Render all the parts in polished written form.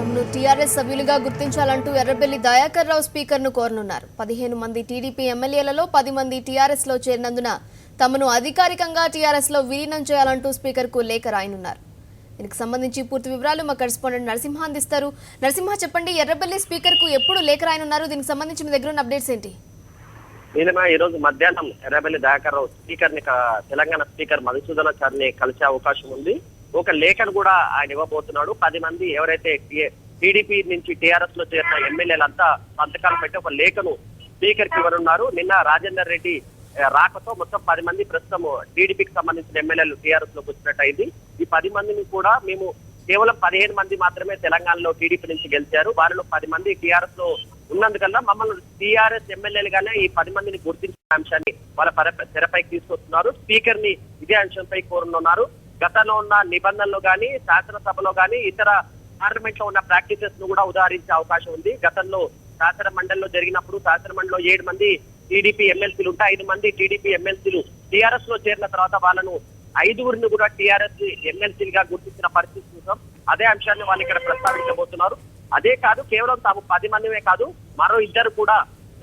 తమను టీఆర్ఎస్ సభ్యులుగా గుర్తించాలంటూ ఎర్రబెల్లి దయాకర్ రావు స్పీకర్ను కోరనున్నారు. 15 మంది టీడీపీ ఎమ్మెల్యేలలో 10 మంది టీఆర్ఎస్లో చేరినందున తమను అధికారికంగా టీఆర్ఎస్లో విలీనం చేయాలంటూ స్పీకర్కు లేఖ రాయనున్నారు. దీనికి సంబంధించి పూర్తి వివరాలు మా కరెస్పాండెంట్ నరసింహ అందిస్తారు. నరసింహ, చెప్పండి, ఎర్రబెల్లి స్పీకర్కు ఎప్పుడు లేఖ రాయనున్నారు? దీనికి సంబంధించి మీ దగ్గర ఉన్న అప్డేట్స్ ఏంటి? ఈ రోజు మధ్యాహ్నం ఎర్రబెల్లి దయాకర్ రావు స్పీకర్ తెలంగాణ స్పీకర్ మధుసూదనాచారిని కలిసే అవకాశం ఉంది. ఒక లేఖను కూడా ఆయన ఇవ్వబోతున్నాడు. 10 మంది ఎవరైతే టీడీపీ నుంచి టీఆర్ఎస్ లో చేరిన ఎమ్మెల్యేలంతా సంతకాలు పెట్టి ఒక లేఖను స్పీకర్ కి ఇవ్వనున్నారు. నిన్న రాజేందర్ రెడ్డి రాకతో మొత్తం 10 మంది ప్రస్తుతం టీడీపీకి సంబంధించిన ఎమ్మెల్యేలు టీఆర్ఎస్ లోకి వచ్చినట్టయింది. ఈ 10 మందిని కూడా మేము కేవలం 15 మంది మాత్రమే తెలంగాణలో టీడీపీ నుంచి గెలిచారు. వారిలో 10 మంది టీఆర్ఎస్ లో ఉన్నందుకల్లా మమ్మల్ని టీఆర్ఎస్ ఎమ్మెల్యేలుగానే ఈ 10 మందిని గుర్తించిన అంశాన్ని వాళ్ళ తెరపైకి తీసుకొస్తున్నారు. స్పీకర్ ని ఇదే అంశంపై కోరనున్నారు. గతంలో ఉన్న నిబంధనలు గానీ, శాసనసభలో గానీ, ఇతర పార్లమెంట్ లో ఉన్న ప్రాక్టీసెస్ ను కూడా ఉదాహరించే అవకాశం ఉంది. గతంలో శాసన మండలిలో జరిగినప్పుడు శాసన మండలిలో 7 మంది టీడీపీ ఎమ్మెల్సీలు ఉంటే 5 మంది టీడీపీ ఎమ్మెల్సీలు టీఆర్ఎస్ లో చేరిన తర్వాత వాళ్ళను 5గురిని కూడా టీఆర్ఎస్ ఎమ్మెల్సీలుగా గుర్తించిన పరిస్థితి చూసాం. అదే అంశాన్ని వాళ్ళు ఇక్కడ ప్రస్తావించబోతున్నారు. అదే కాదు, కేవలం తాము 10 మందిమే కాదు, మరో 2 కూడా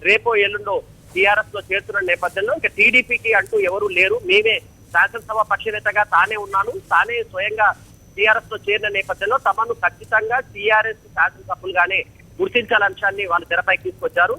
రేపో ఎల్లుండో టీఆర్ఎస్ లో చేరుతున్న నేపథ్యంలో ఇక టీడీపీకి అంటూ ఎవరు లేరు, మేమే శాసనసభ పక్షనేతగా తానే ఉన్నాను, తానే స్వయంగా టీఆర్ఎస్ లో చేరిన నేపథ్యంలో తమను ఖచ్చితంగా టీఆర్ఎస్ శాసనసభ్యులుగానే గుర్తించాల అంశాన్ని వాళ్ళు తెరపైకి తీసుకొచ్చారు.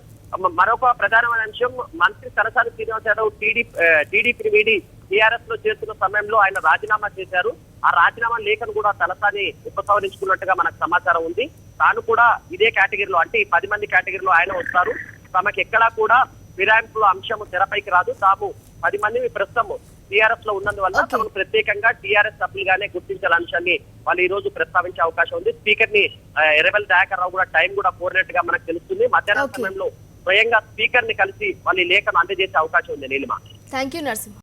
మరొక ప్రధానమైన అంశం, మంత్రి తలసాని శ్రీనివాస్ యాదవ్ టీడీపీని వీడి టీఆర్ఎస్ లో చేస్తున్న సమయంలో ఆయన రాజీనామా చేశారు. ఆ రాజీనామా లేఖను కూడా తలసాని ఉపసంహరించుకున్నట్టుగా మనకు సమాచారం ఉంది. తాను కూడా ఇదే కేటగిరీలో, అంటే ఈ 10 మంది కేటగిరీలో ఆయన వస్తారు. తమకు ఎక్కడా కూడా ఫిరాయింపుల అంశం తెరపైకి రాదు. తాము 10 మంది ప్రస్తుతం టీఆర్ఎస్ లో ఉన్నందువల్ల తమను ప్రత్యేకంగా టీఆర్ఎస్ సభ్యులుగానే గుర్తించాల అంశాన్ని వాళ్ళు ఈ రోజు ప్రస్తావించే అవకాశం ఉంది. స్పీకర్ ని ఎర్రబెల్లి దయాకర్ రావు కూడా టైం కూడా కోరినట్టుగా మనకు తెలుస్తుంది. మధ్యాహ్నం సమయంలో స్వయంగా స్పీకర్ ని కలిసి వాళ్ళు ఈ లేఖను అందజేసే అవకాశం ఉంది. Neelima, thank you Narasimha.